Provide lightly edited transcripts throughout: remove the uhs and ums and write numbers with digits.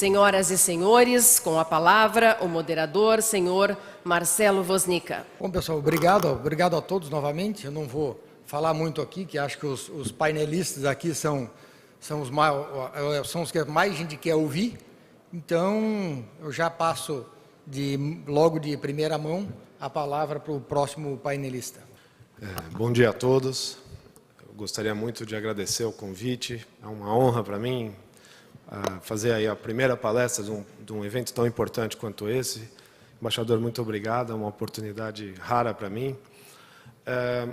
Senhoras e senhores, com a palavra, o moderador, senhor Marcelo Wosnica. Bom, pessoal, obrigado a todos novamente. Eu não vou falar muito aqui, que acho que os painelistas aqui são os que mais a gente quer ouvir. Então, eu já passo logo de primeira mão a palavra para o próximo painelista. Bom dia a todos. Eu gostaria muito de agradecer o convite. É uma honra para mim fazer aí a primeira palestra de um evento tão importante quanto esse. Embaixador, muito obrigado. É uma oportunidade rara para mim.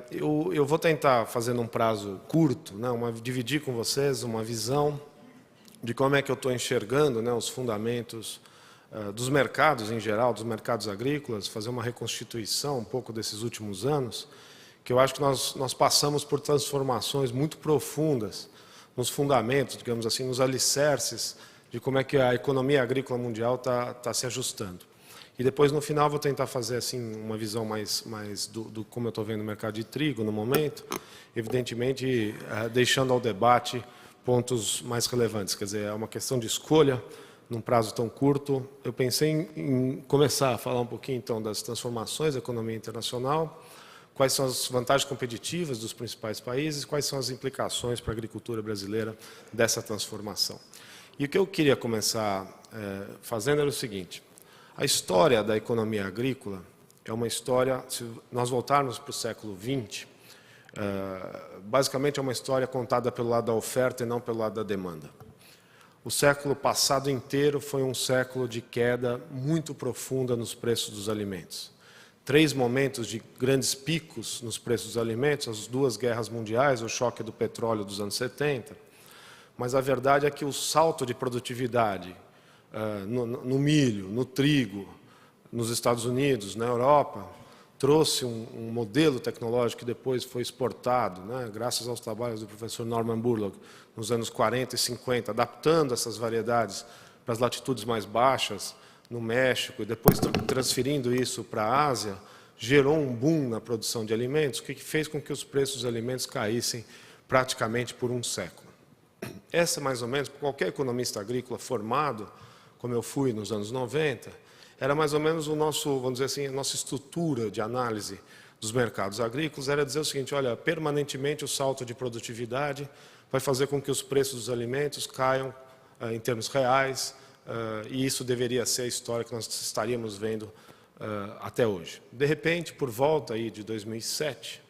Eu vou tentar fazer num prazo curto, né, dividir com vocês uma visão de como é que eu estou enxergando, né, os fundamentos dos mercados em geral, dos mercados agrícolas, fazer uma reconstituição um pouco desses últimos anos, que eu acho que nós passamos por transformações muito profundas nos fundamentos, digamos assim, nos alicerces de como é que a economia agrícola mundial está se ajustando. E depois, no final, vou tentar fazer assim uma visão mais do como eu estou vendo o mercado de trigo no momento, evidentemente deixando ao debate pontos mais relevantes. Quer dizer, é uma questão de escolha num prazo tão curto. Eu pensei em começar a falar um pouquinho, então, das transformações da economia internacional, quais são as vantagens competitivas dos principais países, quais são as implicações para a agricultura brasileira dessa transformação. E o que eu queria começar fazendo era o seguinte: a história da economia agrícola é uma história, se nós voltarmos para o século XX, basicamente é uma história contada pelo lado da oferta e não pelo lado da demanda. O século passado inteiro foi um século de queda muito profunda nos preços dos alimentos. 3 momentos de grandes picos nos preços dos alimentos, as 2 guerras mundiais, o choque do petróleo dos anos 70, mas a verdade é que o salto de produtividade no milho, no trigo, nos Estados Unidos, na Europa, trouxe um modelo tecnológico que depois foi exportado, né, graças aos trabalhos do professor Norman Borlaug, nos anos 40 e 50, adaptando essas variedades para as latitudes mais baixas, no México, e depois transferindo isso para a Ásia, gerou um boom na produção de alimentos, que fez com que os preços dos alimentos caíssem praticamente por um século. Essa, mais ou menos, qualquer economista agrícola formado, como eu fui nos anos 90, era mais ou menos o nosso, vamos dizer assim, a nossa estrutura de análise dos mercados agrícolas, era dizer o seguinte: olha, permanentemente o salto de produtividade vai fazer com que os preços dos alimentos caiam em termos reais, e isso deveria ser a história que nós estaríamos vendo até hoje. De repente, por volta aí de 2007,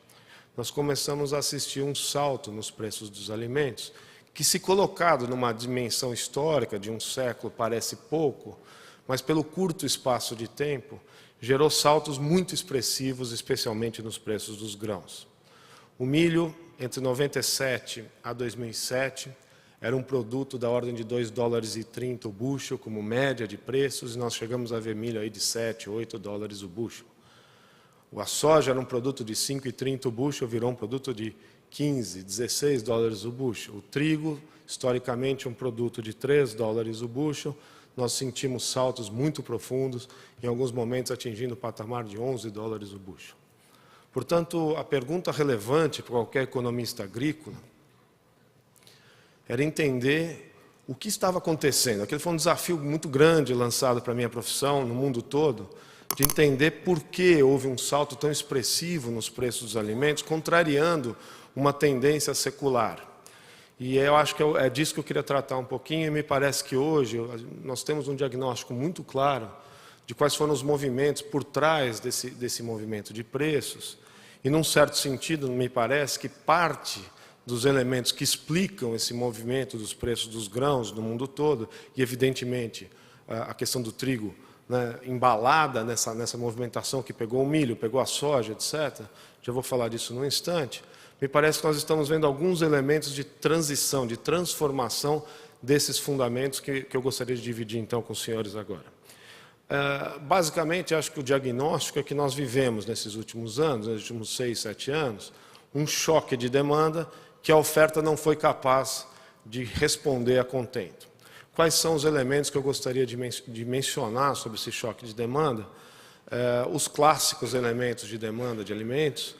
nós começamos a assistir um salto nos preços dos alimentos, que, se colocado numa dimensão histórica de um século, parece pouco, mas pelo curto espaço de tempo, gerou saltos muito expressivos, especialmente nos preços dos grãos. O milho, entre 97 a 2007, era um produto da ordem de $2,30 o bushel, como média de preços, e nós chegamos a ver milho aí de 7, 8 dólares o bushel. A soja era um produto de 5,30 o bushel, virou um produto de 15, 16 dólares o bushel. O trigo, historicamente, um produto de 3 dólares o bushel. Nós sentimos saltos muito profundos, em alguns momentos atingindo o patamar de 11 dólares o bushel. Portanto, a pergunta relevante para qualquer economista agrícola era entender o que estava acontecendo. Aquele foi um desafio muito grande lançado para a minha profissão, no mundo todo, de entender por que houve um salto tão expressivo nos preços dos alimentos, contrariando uma tendência secular. E eu acho que é disso que eu queria tratar um pouquinho, e me parece que hoje nós temos um diagnóstico muito claro de quais foram os movimentos por trás desse movimento de preços, e, num certo sentido, me parece que parte dos elementos que explicam esse movimento dos preços dos grãos no mundo todo, e, evidentemente, a questão do trigo, né, embalada nessa movimentação que pegou o milho, pegou a soja, etc., já vou falar disso num instante. Me parece que nós estamos vendo alguns elementos de transição, de transformação desses fundamentos que eu gostaria de dividir, então, com os senhores agora. Basicamente, acho que o diagnóstico é que nós vivemos nesses últimos anos, nos últimos 6, 7 anos, um choque de demanda que a oferta não foi capaz de responder a contento. Quais são os elementos que eu gostaria de mencionar sobre esse choque de demanda? Os clássicos elementos de demanda de alimentos,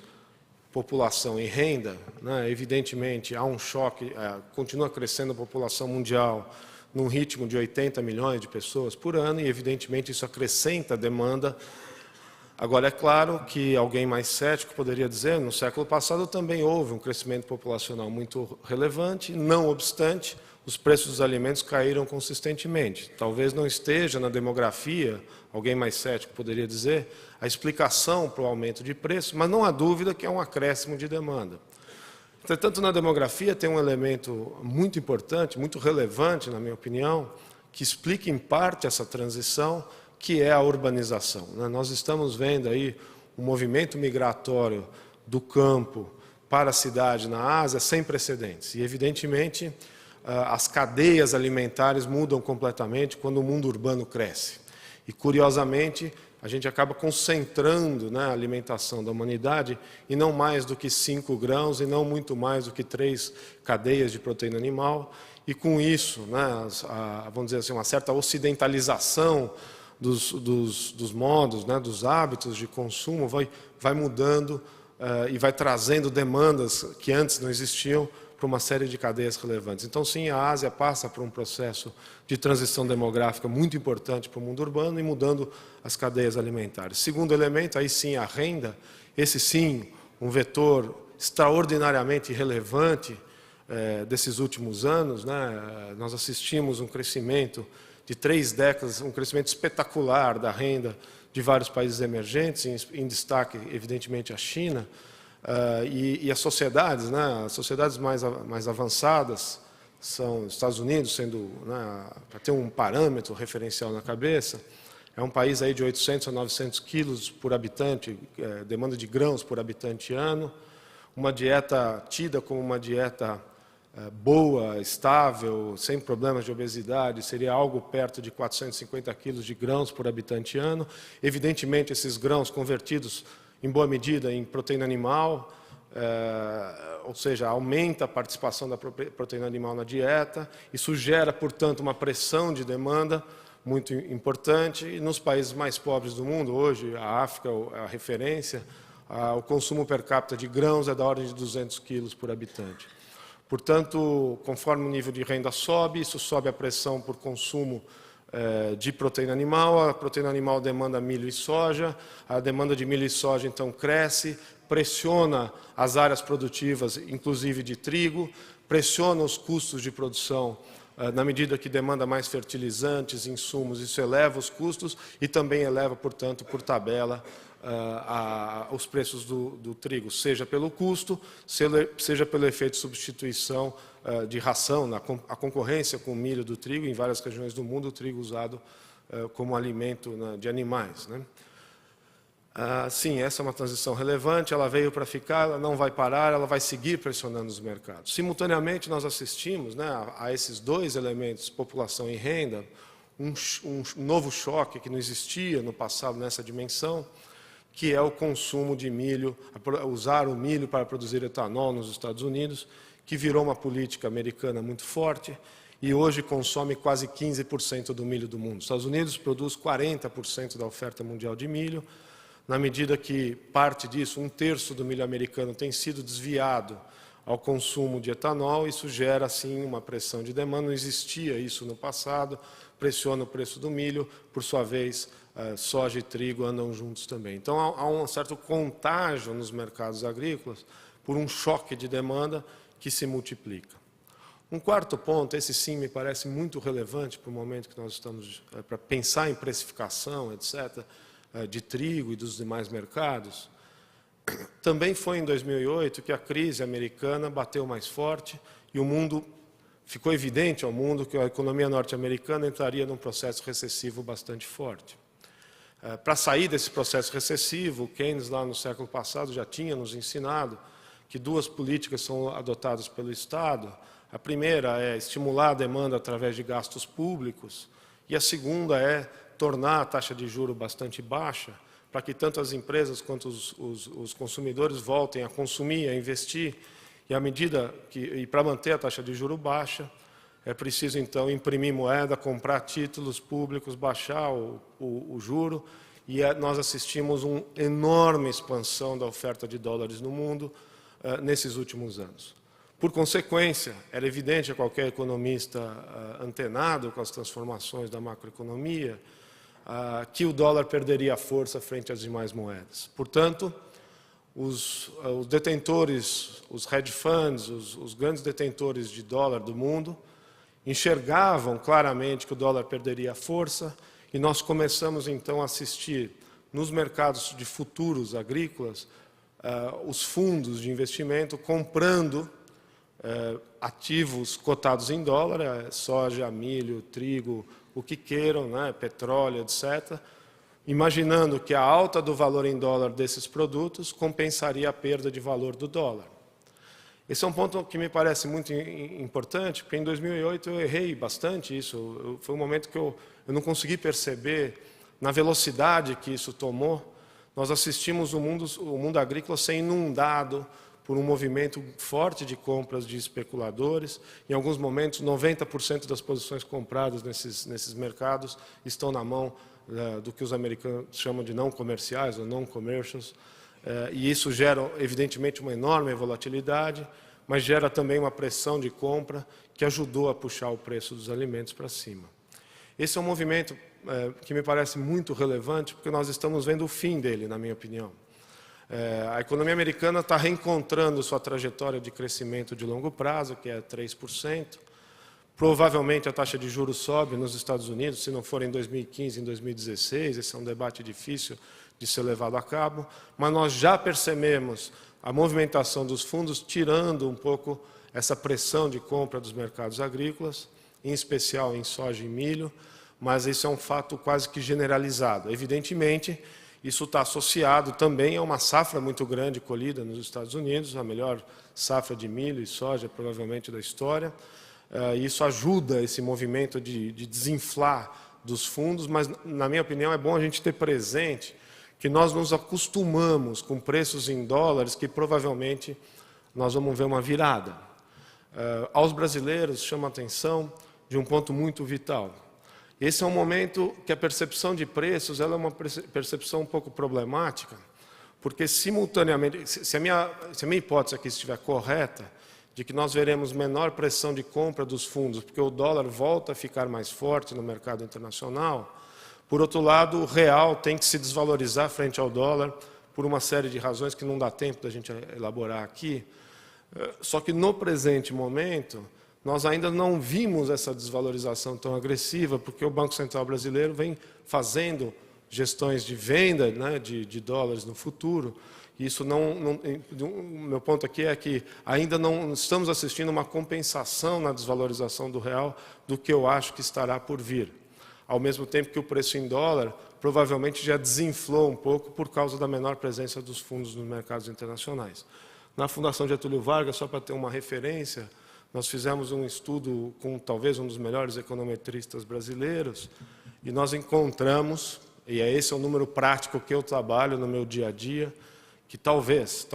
população e renda, né? Evidentemente, há um choque, continua crescendo a população mundial, num ritmo de 80 milhões de pessoas por ano, e evidentemente isso acrescenta a demanda. Agora, é claro que alguém mais cético poderia dizer, no século passado também houve um crescimento populacional muito relevante, não obstante, os preços dos alimentos caíram consistentemente. Talvez não esteja na demografia, alguém mais cético poderia dizer, a explicação para o aumento de preço, mas não há dúvida que é um acréscimo de demanda. Entretanto, na demografia tem um elemento muito importante, muito relevante, na minha opinião, que explica em parte essa transição, que é a urbanização. Nós estamos vendo aí um movimento migratório do campo para a cidade na Ásia sem precedentes. E, evidentemente, as cadeias alimentares mudam completamente quando o mundo urbano cresce. E, curiosamente, a gente acaba concentrando, a alimentação da humanidade em não mais do que 5 grãos e não muito mais do que 3 cadeias de proteína animal. E, com isso, vamos dizer assim, uma certa ocidentalização dos modos, dos hábitos de consumo, vai mudando e vai trazendo demandas que antes não existiam para uma série de cadeias relevantes. Então, sim, a Ásia passa por um processo de transição demográfica muito importante para o mundo urbano e mudando as cadeias alimentares. Segundo elemento, aí sim, a renda, esse sim, um vetor extraordinariamente relevante desses últimos anos. Nós assistimos um crescimento de 3 décadas, um crescimento espetacular da renda de vários países emergentes, em destaque, evidentemente, a China, e as sociedades, as sociedades mais avançadas, são os Estados Unidos, sendo, para ter um parâmetro referencial na cabeça, é um país aí de 800 a 900 quilos por habitante, demanda de grãos por habitante ano, uma dieta tida como uma dieta boa, estável, sem problemas de obesidade, seria algo perto de 450 quilos de grãos por habitante ano. Evidentemente, esses grãos convertidos, em boa medida, em proteína animal, ou seja, aumenta a participação da proteína animal na dieta. Isso gera, portanto, uma pressão de demanda muito importante. E nos países mais pobres do mundo, hoje, a África é a referência, o consumo per capita de grãos é da ordem de 200 quilos por habitante. Portanto, conforme o nível de renda sobe, isso sobe a pressão por consumo de proteína animal. A proteína animal demanda milho e soja, a demanda de milho e soja, então, cresce, pressiona as áreas produtivas, inclusive de trigo, pressiona os custos de produção na medida que demanda mais fertilizantes, insumos, isso eleva os custos e também eleva, portanto, por tabela, os preços do trigo, seja pelo custo, seja pelo efeito de substituição de ração, a concorrência com o milho do trigo, em várias regiões do mundo, o trigo usado como alimento de animais. Sim, essa é uma transição relevante, ela veio para ficar, ela não vai parar, ela vai seguir pressionando os mercados. Simultaneamente, nós assistimos a esses 2 elementos, população e renda, um novo choque que não existia no passado nessa dimensão, que é o consumo de milho, usar o milho para produzir etanol nos Estados Unidos, que virou uma política americana muito forte e hoje consome quase 15% do milho do mundo. Os Estados Unidos produz 40% da oferta mundial de milho, na medida que parte disso, 1/3 do milho americano tem sido desviado ao consumo de etanol, isso gera, sim, uma pressão de demanda, não existia isso no passado, pressiona o preço do milho, por sua vez, soja e trigo andam juntos também. Então, há um certo contágio nos mercados agrícolas por um choque de demanda que se multiplica. Um quarto ponto, esse sim me parece muito relevante para o momento que nós estamos, para pensar em precificação, etc., de trigo e dos demais mercados, também foi em 2008 que a crise americana bateu mais forte e o mundo, ficou evidente ao mundo que a economia norte-americana entraria num processo recessivo bastante forte. Para sair desse processo recessivo, Keynes, lá no século passado, já tinha nos ensinado que 2 políticas são adotadas pelo Estado. A primeira é estimular a demanda através de gastos públicos e a segunda é tornar a taxa de juros bastante baixa, para que tanto as empresas quanto os consumidores voltem a consumir, a investir, e para manter a taxa de juros baixa, é preciso, então, imprimir moeda, comprar títulos públicos, baixar o juro, e nós assistimos uma enorme expansão da oferta de dólares no mundo nesses últimos anos. Por consequência, era evidente a qualquer economista antenado com as transformações da macroeconomia que o dólar perderia força frente às demais moedas. Portanto, os detentores, os hedge funds, os grandes detentores de dólar do mundo, enxergavam claramente que o dólar perderia força e nós começamos, então, a assistir nos mercados de futuros agrícolas os fundos de investimento comprando ativos cotados em dólar, soja, milho, trigo, o que queiram, né, petróleo, etc., imaginando que a alta do valor em dólar desses produtos compensaria a perda de valor do dólar. Esse é um ponto que me parece muito importante, porque em 2008 eu errei bastante isso. Foi um momento que eu não consegui perceber, na velocidade que isso tomou, nós assistimos o mundo agrícola ser inundado por um movimento forte de compras de especuladores. Em alguns momentos, 90% das posições compradas nesses mercados estão na mão do que os americanos chamam de não comerciais, ou non-commercials, e isso gera, evidentemente, uma enorme volatilidade, mas gera também uma pressão de compra que ajudou a puxar o preço dos alimentos para cima. Esse é um movimento que me parece muito relevante, porque nós estamos vendo o fim dele, na minha opinião. A economia americana está reencontrando sua trajetória de crescimento de longo prazo, que é 3%. Provavelmente a taxa de juros sobe nos Estados Unidos, se não for em 2015, em 2016. Esse é um debate difícil de ser levado a cabo, mas nós já percebemos a movimentação dos fundos tirando um pouco essa pressão de compra dos mercados agrícolas, em especial em soja e milho, mas isso é um fato quase que generalizado. Evidentemente, isso está associado também a uma safra muito grande colhida nos Estados Unidos, a melhor safra de milho e soja, provavelmente, da história. Isso ajuda esse movimento de desinflar dos fundos, mas, na minha opinião, é bom a gente ter presente que nós nos acostumamos com preços em dólares que, provavelmente, nós vamos ver uma virada. Aos brasileiros, chama a atenção de um ponto muito vital. Esse é um momento que a percepção de preços ela é uma percepção um pouco problemática, porque, simultaneamente, se a minha hipótese aqui estiver correta, de que nós veremos menor pressão de compra dos fundos, porque o dólar volta a ficar mais forte no mercado internacional, por outro lado, o real tem que se desvalorizar frente ao dólar por uma série de razões que não dá tempo da gente elaborar aqui. Só que, no presente momento, nós ainda não vimos essa desvalorização tão agressiva, porque o Banco Central brasileiro vem fazendo gestões de venda, né, de dólares no futuro. Isso o meu ponto aqui é que ainda não estamos assistindo uma compensação na desvalorização do real do que eu acho que estará por vir. Ao mesmo tempo que o preço em dólar provavelmente já desinflou um pouco por causa da menor presença dos fundos nos mercados internacionais. Na Fundação Getúlio Vargas, só para ter uma referência, nós fizemos um estudo com talvez um dos melhores econometristas brasileiros e nós encontramos, e esse é o número prático que eu trabalho no meu dia a dia, que talvez,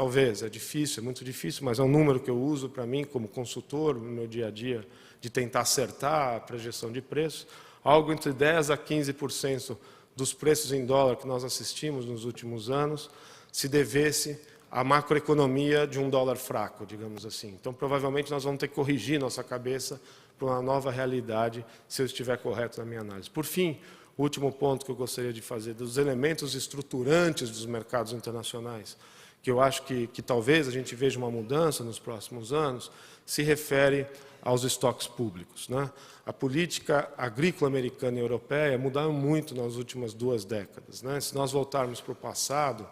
é difícil, é muito difícil, mas é um número que eu uso para mim como consultor no meu dia a dia, de tentar acertar a projeção de preço, algo entre 10% a 15% dos preços em dólar que nós assistimos nos últimos anos se devesse à macroeconomia de um dólar fraco, digamos assim. Então, provavelmente, nós vamos ter que corrigir nossa cabeça para uma nova realidade, se eu estiver correto na minha análise. Por fim, o último ponto que eu gostaria de fazer, dos elementos estruturantes dos mercados internacionais, que eu acho que talvez a gente veja uma mudança nos próximos anos, se refere aos estoques públicos, né? A política agrícola americana e europeia mudaram muito nas últimas 2 décadas, né? Se nós voltarmos para o passado,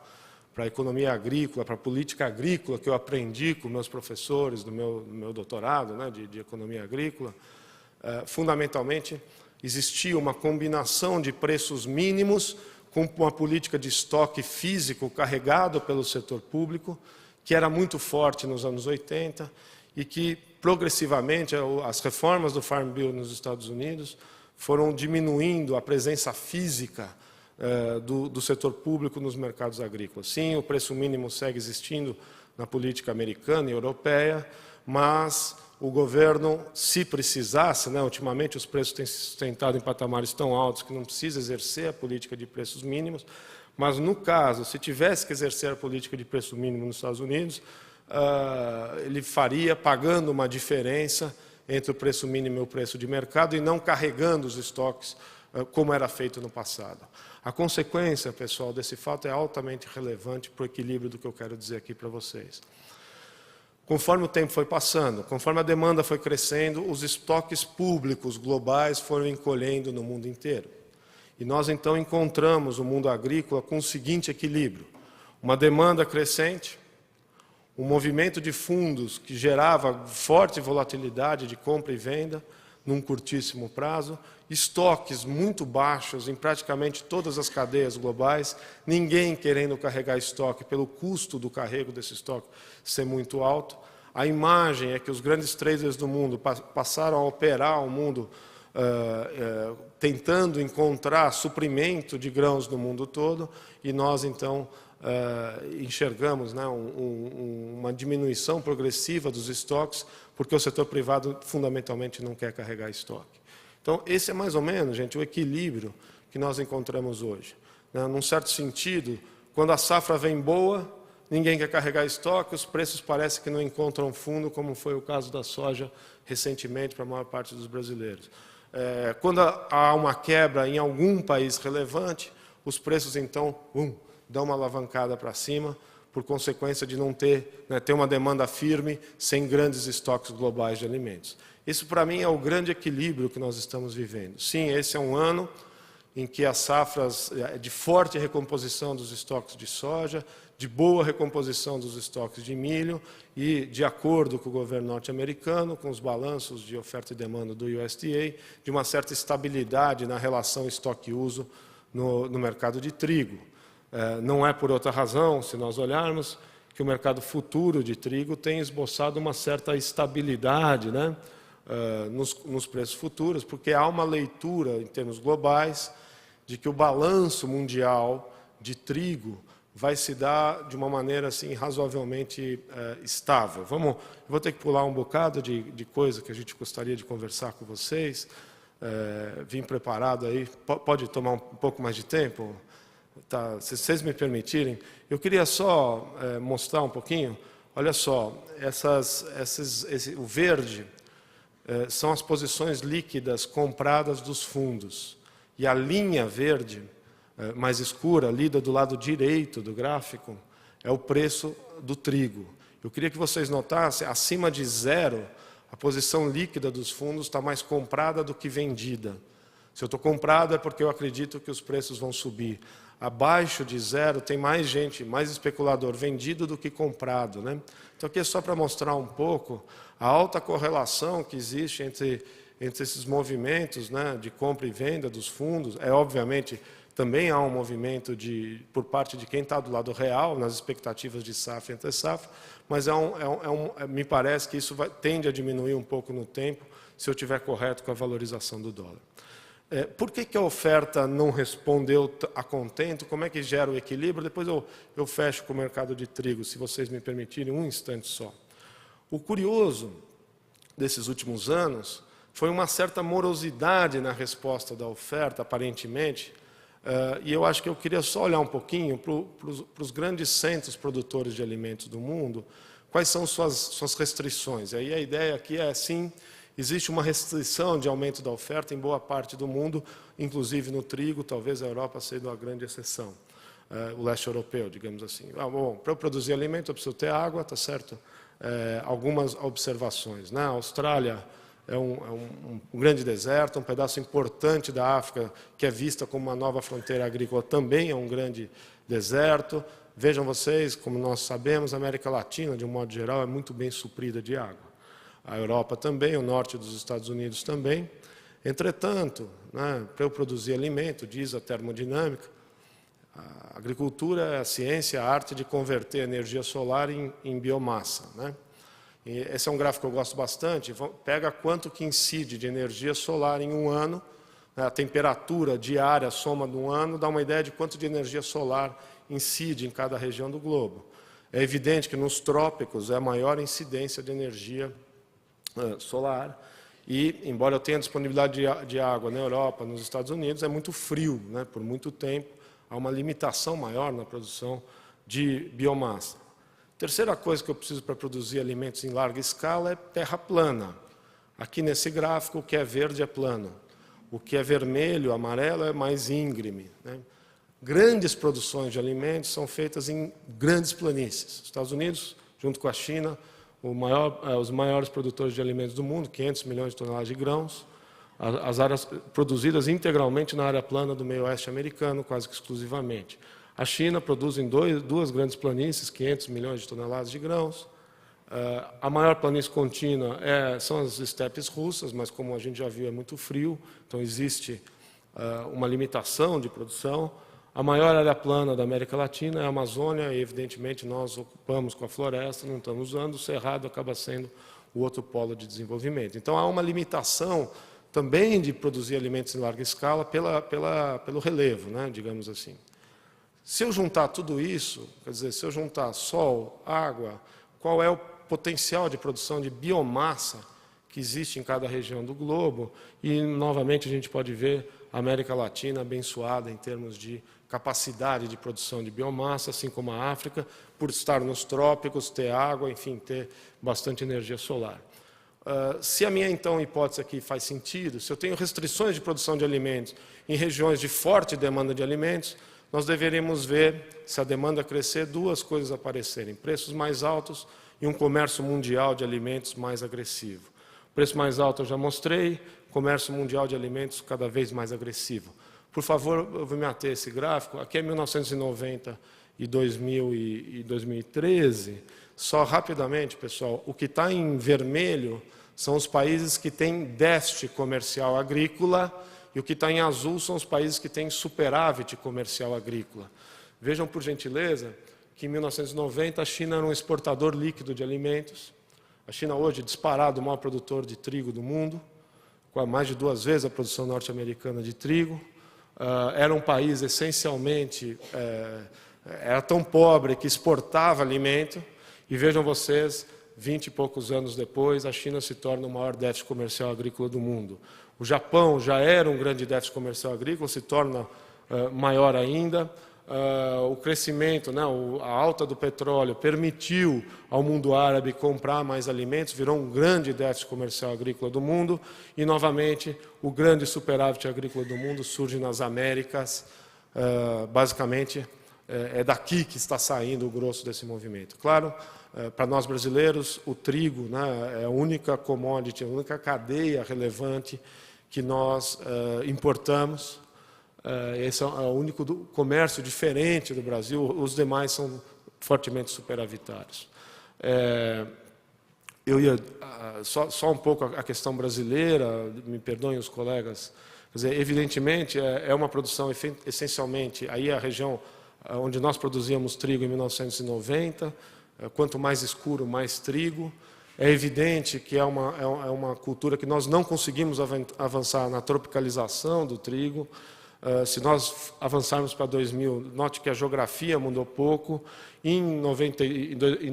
para a economia agrícola, para a política agrícola, que eu aprendi com meus professores do meu doutorado, né, de economia agrícola, fundamentalmente existia uma combinação de preços mínimos com uma política de estoque físico carregado pelo setor público, que era muito forte nos anos 80 e que, progressivamente, as reformas do Farm Bill nos Estados Unidos foram diminuindo a presença física do setor público nos mercados agrícolas. Sim, o preço mínimo segue existindo na política americana e europeia, mas o governo, se precisasse, né, ultimamente os preços têm se sustentado em patamares tão altos que não precisa exercer a política de preços mínimos, mas no caso, se tivesse que exercer a política de preço mínimo nos Estados Unidos, ele faria pagando uma diferença entre o preço mínimo e o preço de mercado e não carregando os estoques como era feito no passado. A consequência, pessoal, desse fato é altamente relevante para o equilíbrio do que eu quero dizer aqui para vocês. Conforme o tempo foi passando, conforme a demanda foi crescendo, os estoques públicos globais foram encolhendo no mundo inteiro. E nós, então, encontramos o mundo agrícola com o seguinte equilíbrio: uma demanda crescente, um movimento de fundos que gerava forte volatilidade de compra e venda num curtíssimo prazo, estoques muito baixos em praticamente todas as cadeias globais, ninguém querendo carregar estoque pelo custo do carrego desse estoque ser muito alto. A imagem é que os grandes traders do mundo passaram a operar o mundo tentando encontrar suprimento de grãos no mundo todo, e nós, então, enxergamos, né, uma diminuição progressiva dos estoques, porque o setor privado fundamentalmente não quer carregar estoque. Então, esse é mais ou menos, gente, o equilíbrio que nós encontramos hoje. Num certo sentido, quando a safra vem boa, ninguém quer carregar estoque, os preços parecem que não encontram fundo, como foi o caso da soja recentemente para a maior parte dos brasileiros. Quando há uma quebra em algum país relevante, os preços, então, dão uma alavancada para cima, por consequência de não ter uma demanda firme, sem grandes estoques globais de alimentos. Isso, para mim, é o grande equilíbrio que nós estamos vivendo. Sim, esse é um ano em que as safras de forte recomposição dos estoques de soja, de boa recomposição dos estoques de milho e, de acordo com o governo norte-americano, com os balanços de oferta e demanda do USDA, de uma certa estabilidade na relação estoque-uso no mercado de trigo. Não é por outra razão, se nós olharmos, que o mercado futuro de trigo tem esboçado uma certa estabilidade, né, nos preços futuros, porque há uma leitura, em termos globais, de que o balanço mundial de trigo vai se dar de uma maneira assim, razoavelmente estável. Eu vou ter que pular um bocado de coisa que a gente gostaria de conversar com vocês. Vim preparado aí. Pode tomar um pouco mais de tempo? Tá, se vocês me permitirem, eu queria só mostrar um pouquinho. Olha só, o verde são as posições líquidas compradas dos fundos. E a linha verde, mais escura, lida do lado direito do gráfico, é o preço do trigo. Eu queria que vocês notassem, acima de zero, a posição líquida dos fundos está mais comprada do que vendida. Se eu estou comprado é porque eu acredito que os preços vão subir. Abaixo de zero tem mais gente, mais especulador vendido do que comprado, né? Então aqui é só para mostrar um pouco a alta correlação que existe entre esses movimentos, né, de compra e venda dos fundos. Obviamente, também há um movimento por parte de quem está do lado real, nas expectativas de safra e entre safra, mas me parece que isso tende a diminuir um pouco no tempo, se eu estiver correto com a valorização do dólar. Por que a oferta não respondeu a contento? Como é que gera o equilíbrio? Depois eu fecho com o mercado de trigo, se vocês me permitirem, um instante só. O curioso desses últimos anos foi uma certa morosidade na resposta da oferta, aparentemente, e eu acho que eu queria só olhar um pouquinho para os grandes centros produtores de alimentos do mundo, quais são suas restrições. E aí a ideia aqui é, sim, existe uma restrição de aumento da oferta em boa parte do mundo, inclusive no trigo, talvez a Europa sendo a grande exceção, o leste europeu, digamos assim. Bom, para eu produzir alimento eu preciso ter água, tá certo? Algumas observações, né? A Austrália é um grande deserto, um pedaço importante da África, que é vista como uma nova fronteira agrícola, também é um grande deserto. Vejam vocês, como nós sabemos, a América Latina, de um modo geral, é muito bem suprida de água. A Europa também, o norte dos Estados Unidos também. Entretanto, né, para eu produzir alimento, diz a termodinâmica, a agricultura é a ciência, a arte de converter energia solar em biomassa, né? E esse é um gráfico que eu gosto bastante. Pega quanto que incide de energia solar em um ano, né, a temperatura diária, a soma de um ano, dá uma ideia de quanto de energia solar incide em cada região do globo. É evidente que nos trópicos é a maior incidência de energia solar, e, embora eu tenha disponibilidade de água na Europa, nos Estados Unidos, é muito frio, né, por muito tempo, há uma limitação maior na produção de biomassa. Terceira coisa que eu preciso para produzir alimentos em larga escala é terra plana. Aqui nesse gráfico, o que é verde é plano. O que é vermelho, amarelo, é mais íngreme, né? Grandes produções de alimentos são feitas em grandes planícies. Os Estados Unidos, junto com a China, os maiores produtores de alimentos do mundo, 500 milhões de toneladas de grãos, as áreas produzidas integralmente na área plana do meio oeste americano, quase que exclusivamente. A China produz em duas grandes planícies, 500 milhões de toneladas de grãos. A maior planície contínua são as estepes russas, mas, como a gente já viu, é muito frio, então existe uma limitação de produção. A maior área plana da América Latina é a Amazônia, e, evidentemente, nós ocupamos com a floresta, não estamos usando, o cerrado acaba sendo o outro polo de desenvolvimento. Então, há uma limitação também de produzir alimentos em larga escala pelo relevo, né, digamos assim. Se eu juntar tudo isso, quer dizer, se eu juntar sol, água, qual é o potencial de produção de biomassa que existe em cada região do globo, e, novamente, a gente pode ver a América Latina abençoada em termos de capacidade de produção de biomassa, assim como a África, por estar nos trópicos, ter água, enfim, ter bastante energia solar. Se a minha, então, hipótese aqui faz sentido, se eu tenho restrições de produção de alimentos em regiões de forte demanda de alimentos, nós deveríamos ver, se a demanda crescer, duas coisas aparecerem: preços mais altos e um comércio mundial de alimentos mais agressivo. O preço mais alto eu já mostrei, comércio mundial de alimentos cada vez mais agressivo. Por favor, eu vou me ater a esse gráfico. Aqui é 1990 e 2013. Só rapidamente, pessoal, o que está em vermelho são os países que têm déficit comercial agrícola, e o que está em azul são os países que têm superávit comercial agrícola. Vejam, por gentileza, que em 1990 a China era um exportador líquido de alimentos. A China hoje é disparado o maior produtor de trigo do mundo, com mais de 2 vezes a produção norte-americana de trigo. Era um país essencialmente, era tão pobre que exportava alimento, e vejam vocês, 20 e poucos anos depois, a China se torna o maior déficit comercial agrícola do mundo. O Japão já era um grande déficit comercial agrícola, se torna maior ainda. O crescimento, né, a alta do petróleo permitiu ao mundo árabe comprar mais alimentos, virou um grande déficit comercial agrícola do mundo, e, novamente, o grande superávit agrícola do mundo surge nas Américas. Basicamente, é daqui que está saindo o grosso desse movimento. Claro, para nós brasileiros, o trigo, né, é a única commodity, a única cadeia relevante que nós importamos. Esse é o único comércio diferente do Brasil, os demais são fortemente superavitários. Eu ia só um pouco a questão brasileira, me perdoem os colegas. Quer dizer, evidentemente, é uma produção essencialmente, aí a região onde nós produzíamos trigo em 1990, quanto mais escuro, mais trigo. É evidente que é uma cultura que nós não conseguimos avançar na tropicalização do trigo. Se nós avançarmos para 2000, note que a geografia mudou pouco. Em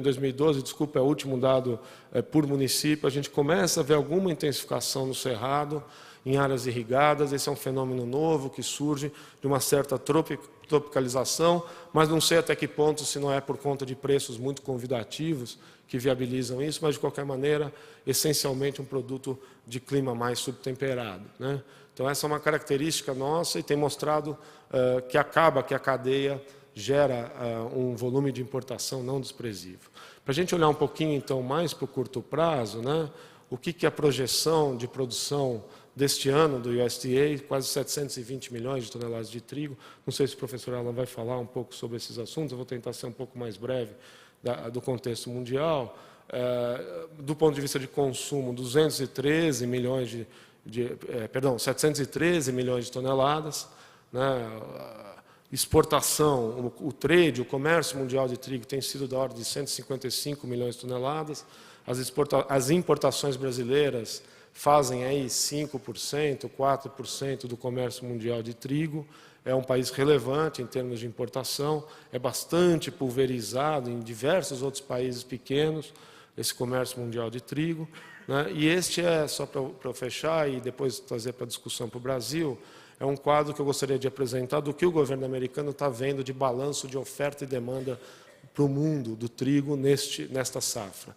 2012, desculpa, é o último dado por município, a gente começa a ver alguma intensificação no cerrado, em áreas irrigadas. Esse é um fenômeno novo que surge de uma certa tropicalização, mas não sei até que ponto, se não é por conta de preços muito convidativos que viabilizam isso, mas, de qualquer maneira, essencialmente um produto de clima mais subtemperado, né? Então, essa é uma característica nossa e tem mostrado que a cadeia gera um volume de importação não desprezível. Para a gente olhar um pouquinho, então, mais para o curto prazo, né, o que é a projeção de produção deste ano do USDA, quase 720 milhões de toneladas de trigo. Não sei se o professor Alan vai falar um pouco sobre esses assuntos, eu vou tentar ser um pouco mais breve do contexto mundial. Do ponto de vista de consumo, 713 milhões de toneladas, né? Exportação, o trade, o comércio mundial de trigo tem sido da ordem de 155 milhões de toneladas. As importações brasileiras fazem aí 5%, 4% do comércio mundial de trigo. É um país relevante em termos de importação, é bastante pulverizado em diversos outros países pequenos, esse comércio mundial de trigo, né? E este só para eu fechar e depois trazer para a discussão para o Brasil, é um quadro que eu gostaria de apresentar do que o governo americano está vendo de balanço de oferta e demanda para o mundo do trigo nesta safra.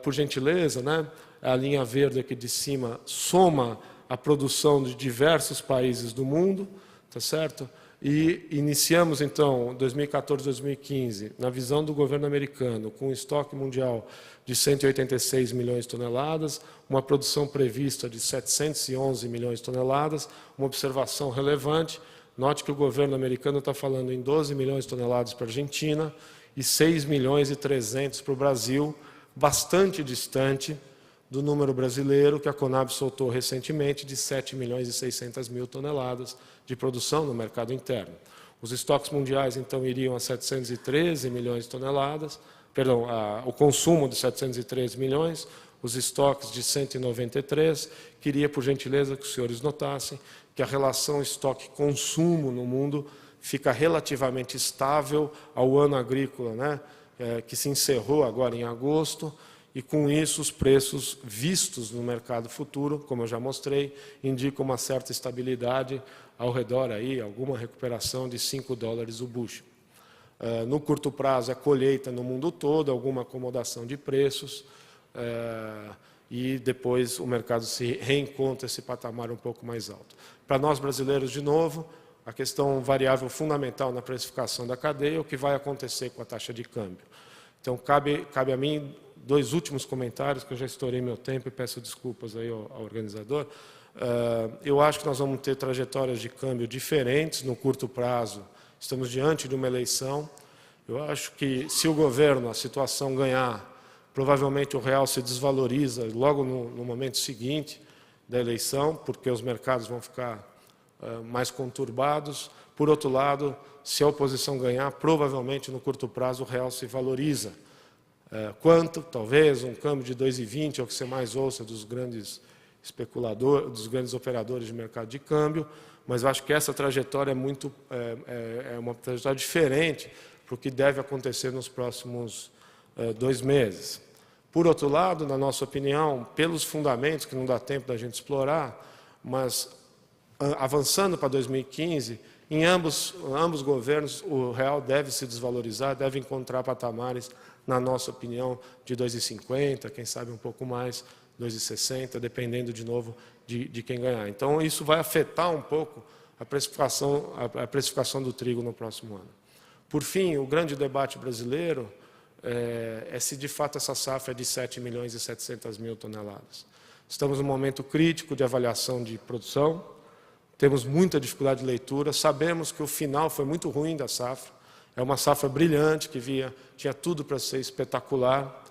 Por gentileza, né, a linha verde aqui de cima soma a produção de diversos países do mundo, tá certo? E iniciamos, então, 2014, 2015, na visão do governo americano, com um estoque mundial de 186 milhões de toneladas, uma produção prevista de 711 milhões de toneladas, uma observação relevante. Note que o governo americano está falando em 12 milhões de toneladas para a Argentina e 6 milhões e 300 para o Brasil, bastante distante do número brasileiro que a Conab soltou recentemente de 7 milhões e 600 mil toneladas de produção no mercado interno. Os estoques mundiais, então, iriam a 713 milhões de toneladas, perdão, o consumo de 713 milhões, os estoques de 193. Queria, por gentileza, que os senhores notassem que a relação estoque-consumo no mundo fica relativamente estável ao ano agrícola, né, que se encerrou agora em agosto, e, com isso, os preços vistos no mercado futuro, como eu já mostrei, indicam uma certa estabilidade ao redor, aí, alguma recuperação de $5 o bushel. No curto prazo, a colheita no mundo todo, alguma acomodação de preços, e depois o mercado se reencontra esse patamar um pouco mais alto. Para nós brasileiros, de novo, a questão variável fundamental na precificação da cadeia é o que vai acontecer com a taxa de câmbio. Então, cabe a mim 2 últimos comentários, que eu já estourei meu tempo e peço desculpas aí ao organizador. Eu acho que nós vamos ter trajetórias de câmbio diferentes no curto prazo. Estamos diante de uma eleição. Eu acho que, se o governo, a situação ganhar, provavelmente o real se desvaloriza logo no momento seguinte da eleição, porque os mercados vão ficar mais conturbados. Por outro lado, se a oposição ganhar, provavelmente no curto prazo o real se valoriza. Quanto? Talvez um câmbio de 2,20, é o que você mais ouça dos grandes especuladores, dos grandes operadores de mercado de câmbio, mas eu acho que essa trajetória é uma trajetória diferente para o que deve acontecer nos próximos 2 meses. Por outro lado, na nossa opinião, pelos fundamentos, que não dá tempo da gente explorar, mas avançando para 2015, em ambos governos, o real deve se desvalorizar, deve encontrar patamares, na nossa opinião, de 2,50, quem sabe um pouco mais, 2,60, dependendo, de novo, de quem ganhar. Então, isso vai afetar um pouco a precificação do trigo no próximo ano. Por fim, o grande debate brasileiro é se, de fato, essa safra é de 7 milhões e 700 mil toneladas. Estamos num momento crítico de avaliação de produção, temos muita dificuldade de leitura, sabemos que o final foi muito ruim da safra, é uma safra brilhante, que tinha tudo para ser espetacular,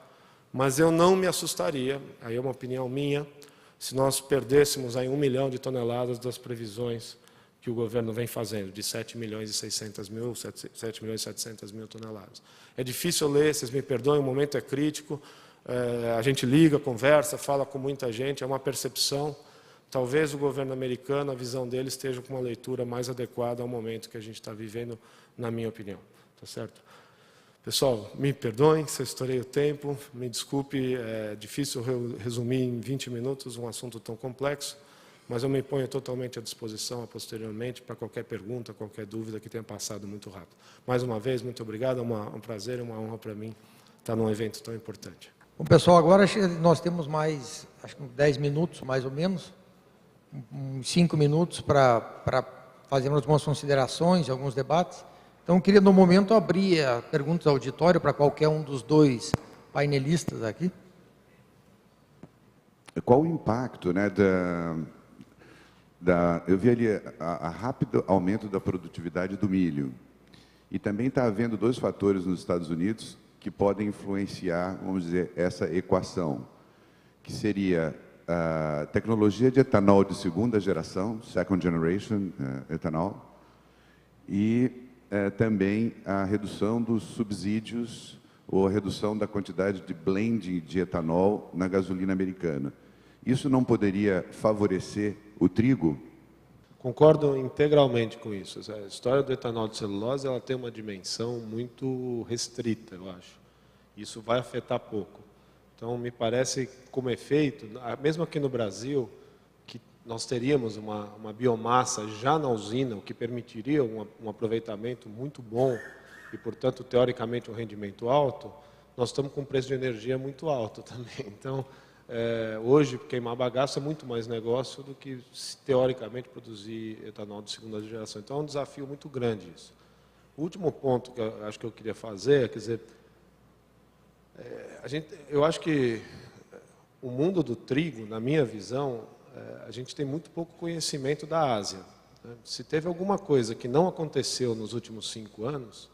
mas eu não me assustaria, aí é uma opinião minha, se nós perdêssemos aí 1 milhão de toneladas das previsões que o governo vem fazendo, de 7 milhões e 600 mil, 7 milhões e 700 mil toneladas. É difícil ler, vocês me perdoem, o momento é crítico, a gente liga, conversa, fala com muita gente, é uma percepção. Talvez o governo americano, a visão dele, esteja com uma leitura mais adequada ao momento que a gente está vivendo, na minha opinião. Tá certo? Pessoal, me perdoem se eu estourei o tempo, me desculpe, é difícil resumir em 20 minutos um assunto tão complexo, mas eu me ponho totalmente à disposição, posteriormente, para qualquer pergunta, qualquer dúvida que tenha passado muito rápido. Mais uma vez, muito obrigado, é um prazer e uma honra para mim estar num evento tão importante. Bom, pessoal, agora nós temos mais, acho que 10 minutos, mais ou menos, uns 5 minutos para fazermos algumas considerações, alguns debates. Então, eu queria, no momento, abrir a pergunta ao auditório para qualquer um dos 2 painelistas aqui. Qual o impacto, né, eu vi ali a rápido aumento da produtividade do milho. E também está havendo 2 fatores nos Estados Unidos que podem influenciar, vamos dizer, essa equação, que seria a tecnologia de etanol de 2ª geração, second generation ethanol, e também a redução dos subsídios ou a redução da quantidade de blend de etanol na gasolina americana. Isso não poderia favorecer o trigo? Concordo integralmente com isso. A história do etanol de celulose, ela tem uma dimensão muito restrita, eu acho. Isso vai afetar pouco. Então, me parece, como efeito, mesmo aqui no Brasil, que nós teríamos uma biomassa já na usina, o que permitiria um aproveitamento muito bom e, portanto, teoricamente, um rendimento alto, nós estamos com um preço de energia muito alto também. Então, hoje, queimar bagaço é muito mais negócio do que, teoricamente, produzir etanol de segunda geração. Então, é um desafio muito grande isso. O último ponto que eu acho que eu queria fazer, quer dizer, eu acho que o mundo do trigo, na minha visão, a gente tem muito pouco conhecimento da Ásia. Se teve alguma coisa que não aconteceu nos últimos 5 anos,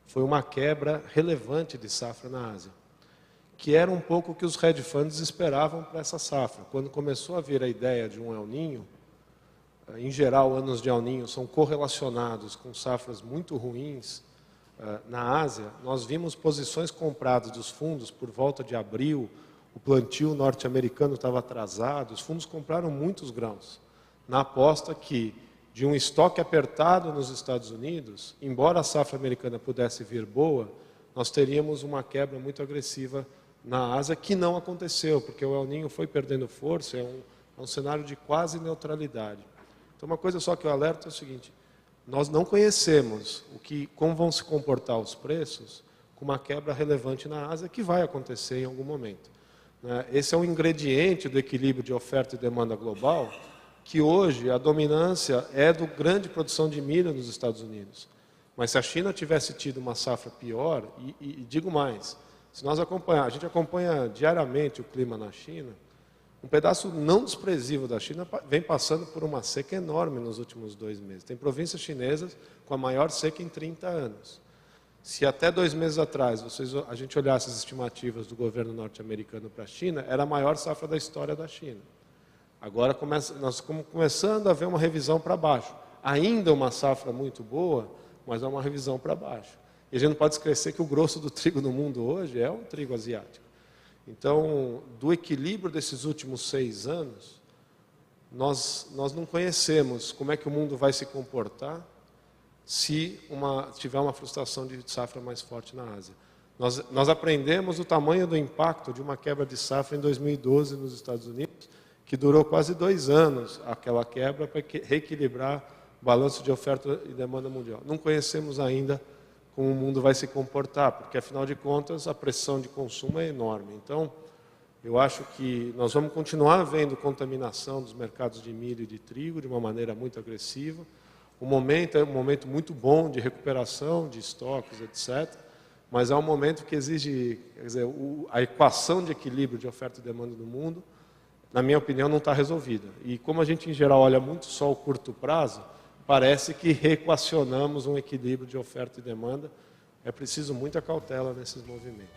foi uma quebra relevante de safra na Ásia, que era um pouco o que os hedge funds esperavam para essa safra. Quando começou a vir a ideia de um El Niño, em geral, anos de El Niño são correlacionados com safras muito ruins na Ásia, nós vimos posições compradas dos fundos por volta de abril, o plantio norte-americano estava atrasado, os fundos compraram muitos grãos, na aposta que, de um estoque apertado nos Estados Unidos, embora a safra americana pudesse vir boa, nós teríamos uma quebra muito agressiva na Ásia, que não aconteceu, porque o El Niño foi perdendo força, é um cenário de quase neutralidade. Então, uma coisa só que eu alerto é o seguinte, nós não conhecemos como vão se comportar os preços com uma quebra relevante na Ásia, que vai acontecer em algum momento. Esse é um ingrediente do equilíbrio de oferta e demanda global, que hoje a dominância é do grande produção de milho nos Estados Unidos. Mas se a China tivesse tido uma safra pior, e digo mais, se nós a gente acompanha diariamente o clima na China, um pedaço não desprezível da China vem passando por uma seca enorme nos últimos 2 meses. Tem províncias chinesas com a maior seca em 30 anos. Se até 2 meses atrás a gente olhasse as estimativas do governo norte-americano para a China, era a maior safra da história da China. Agora nós estamos começando a ver uma revisão para baixo. Ainda uma safra muito boa, mas é uma revisão para baixo. E a gente não pode esquecer que o grosso do trigo no mundo hoje é um trigo asiático. Então, do equilíbrio desses últimos 6 anos, nós não conhecemos como é que o mundo vai se comportar se tiver uma frustração de safra mais forte na Ásia. Nós aprendemos o tamanho do impacto de uma quebra de safra em 2012 nos Estados Unidos, que durou quase 2 anos, aquela quebra, para reequilibrar o balanço de oferta e demanda mundial. Não conhecemos ainda como o mundo vai se comportar, porque, afinal de contas, a pressão de consumo é enorme. Então, eu acho que nós vamos continuar vendo contaminação dos mercados de milho e de trigo de uma maneira muito agressiva. O momento é um momento muito bom de recuperação de estoques, etc., mas é um momento que exige, quer dizer, a equação de equilíbrio de oferta e demanda no mundo, na minha opinião, não está resolvida. E como a gente, em geral, olha muito só o curto prazo, parece que reequacionamos um equilíbrio de oferta e demanda. É preciso muita cautela nesses movimentos.